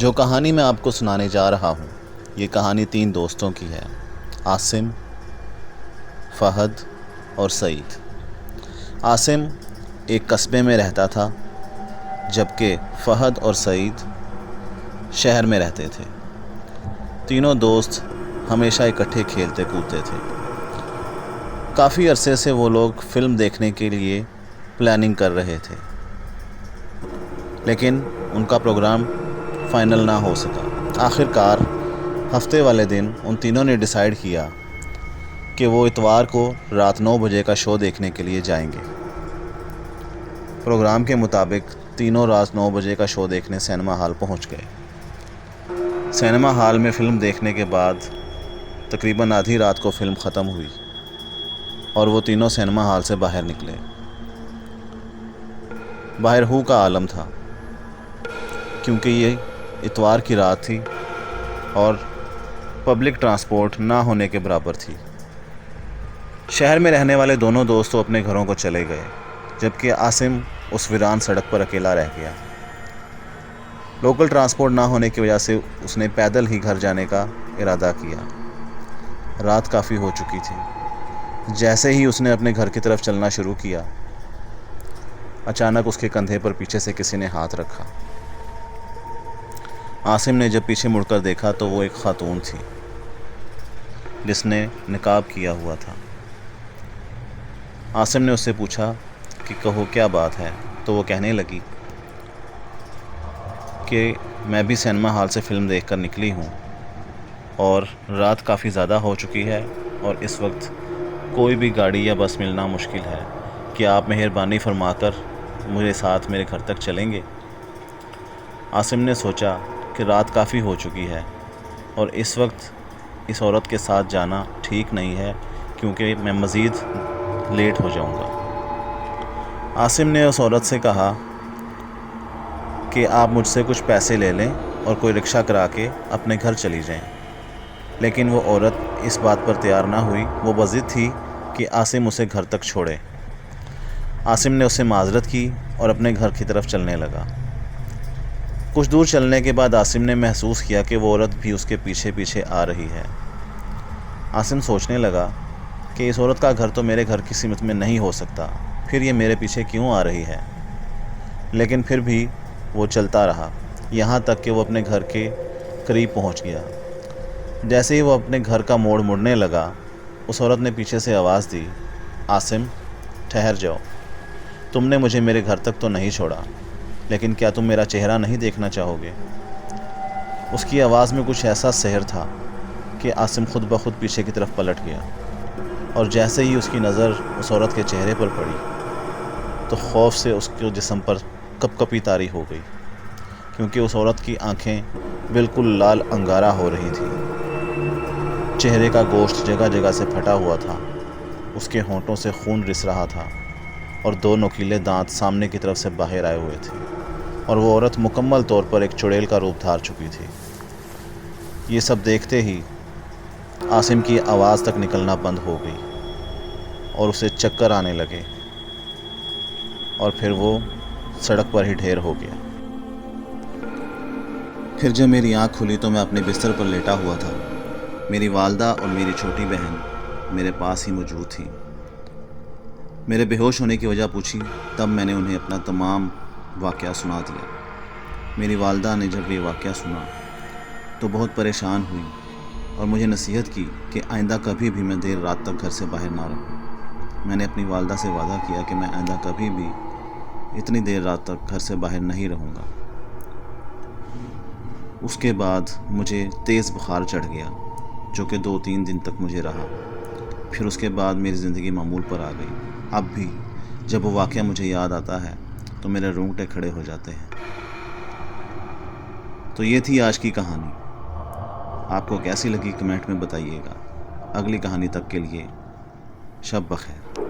جو کہانی میں آپ کو سنانے جا رہا ہوں یہ کہانی 3 دوستوں کی ہے، عاصم، فہد اور سعید۔ عاصم ایک قصبے میں رہتا تھا جبکہ فہد اور سعید شہر میں رہتے تھے۔ تینوں دوست ہمیشہ اکٹھے کھیلتے کودتے تھے۔ کافی عرصے سے وہ لوگ فلم دیکھنے کے لیے پلاننگ کر رہے تھے، لیکن ان کا پروگرام فائنل نہ ہو سکا۔ آخر کار ہفتے والے دن ان تینوں نے ڈیسائیڈ کیا کہ وہ اتوار کو رات 9 بجے کا شو دیکھنے کے لیے جائیں گے۔ پروگرام کے مطابق تینوں رات 9 بجے کا شو دیکھنے سینما ہال پہنچ گئے۔ سینما ہال میں فلم دیکھنے کے بعد تقریباً آدھی رات کو فلم ختم ہوئی اور وہ تینوں سینما ہال سے باہر نکلے۔ باہر ہو کا عالم تھا کیونکہ یہ اتوار کی رات تھی اور پبلک ٹرانسپورٹ نہ ہونے کے برابر تھی۔ شہر میں رہنے والے دونوں دوست تو اپنے گھروں کو چلے گئے جبکہ عاصم اس ویران سڑک پر اکیلا رہ گیا۔ لوکل ٹرانسپورٹ نہ ہونے کی وجہ سے اس نے پیدل ہی گھر جانے کا ارادہ کیا۔ رات کافی ہو چکی تھی۔ جیسے ہی اس نے اپنے گھر کی طرف چلنا شروع کیا، اچانک اس کے کندھے پر پیچھے سے کسی نے ہاتھ رکھا۔ عاصم نے جب پیچھے مڑ کر دیکھا تو وہ ایک خاتون تھی جس نے نقاب کیا ہوا تھا۔ عاصم نے اس سے پوچھا کہ کہو کیا بات ہے، تو وہ کہنے لگی کہ میں بھی سینما ہال سے فلم دیکھ کر نکلی ہوں اور رات کافی زیادہ ہو چکی ہے اور اس وقت کوئی بھی گاڑی یا بس ملنا مشکل ہے۔ کیا آپ مہربانی فرما کر مجھے ساتھ میرے گھر تک چلیں گے؟ عاصم نے سوچا کہ رات کافی ہو چکی ہے اور اس وقت اس عورت کے ساتھ جانا ٹھیک نہیں ہے کیونکہ میں مزید لیٹ ہو جاؤں گا۔ عاصم نے اس عورت سے کہا کہ آپ مجھ سے کچھ پیسے لے لیں اور کوئی رکشہ کرا کے اپنے گھر چلی جائیں، لیکن وہ عورت اس بات پر تیار نہ ہوئی۔ وہ بضد تھی کہ عاصم اسے گھر تک چھوڑے۔ عاصم نے اس سے معذرت کی اور اپنے گھر کی طرف چلنے لگا۔ کچھ دور چلنے کے بعد عاصم نے محسوس کیا کہ وہ عورت بھی اس کے پیچھے پیچھے آ رہی ہے۔ عاصم سوچنے لگا کہ اس عورت کا گھر تو میرے گھر کی سمت میں نہیں ہو سکتا، پھر یہ میرے پیچھے کیوں آ رہی ہے؟ لیکن پھر بھی وہ چلتا رہا یہاں تک کہ وہ اپنے گھر کے قریب پہنچ گیا۔ جیسے ہی وہ اپنے گھر کا موڑ مڑنے لگا، اس عورت نے پیچھے سے آواز دی، عاصم ٹھہر جاؤ، تم نے مجھے میرے گھر تک تو نہیں چھوڑا، لیکن کیا تم میرا چہرہ نہیں دیکھنا چاہو گے؟ اس کی آواز میں کچھ ایسا سحر تھا کہ عاصم خود بخود پیچھے کی طرف پلٹ گیا اور جیسے ہی اس کی نظر اس عورت کے چہرے پر پڑی تو خوف سے اس کے جسم پر کپ کپی طاری ہو گئی، کیونکہ اس عورت کی آنکھیں بالکل لال انگارہ ہو رہی تھیں۔ چہرے کا گوشت جگہ جگہ سے پھٹا ہوا تھا، اس کے ہونٹوں سے خون رس رہا تھا اور 2 نوکیلے دانت سامنے کی طرف سے باہر آئے ہوئے تھے، اور وہ عورت مکمل طور پر ایک چڑیل کا روپ دھار چکی تھی۔ یہ سب دیکھتے ہی عاصم کی آواز تک نکلنا بند ہو گئی اور اسے چکر آنے لگے اور پھر وہ سڑک پر ہی ڈھیر ہو گیا۔ پھر جب میری آنکھ کھلی تو میں اپنے بستر پر لیٹا ہوا تھا۔ میری والدہ اور میری چھوٹی بہن میرے پاس ہی موجود تھیں۔ میرے بے ہوش ہونے کی وجہ پوچھی، تب میں نے انہیں اپنا تمام واقعہ سنا دیا۔ میری والدہ نے جب یہ واقعہ سنا تو بہت پریشان ہوئی اور مجھے نصیحت کی کہ آئندہ کبھی بھی میں دیر رات تک گھر سے باہر نہ رہوں۔ میں نے اپنی والدہ سے وعدہ کیا کہ میں آئندہ کبھی بھی اتنی دیر رات تک گھر سے باہر نہیں رہوں گا۔ اس کے بعد مجھے تیز بخار چڑھ گیا جو کہ 2-3 دن تک مجھے رہا۔ پھر اس کے بعد میری زندگی معمول پر آ گئی۔ اب بھی جب وہ واقعہ مجھے یاد آتا ہے تو میرے رونگٹے کھڑے ہو جاتے ہیں۔ تو یہ تھی آج کی کہانی۔ آپ کو کیسی لگی کمنٹ میں بتائیے گا۔ اگلی کہانی تک کے لیے شب بخیر۔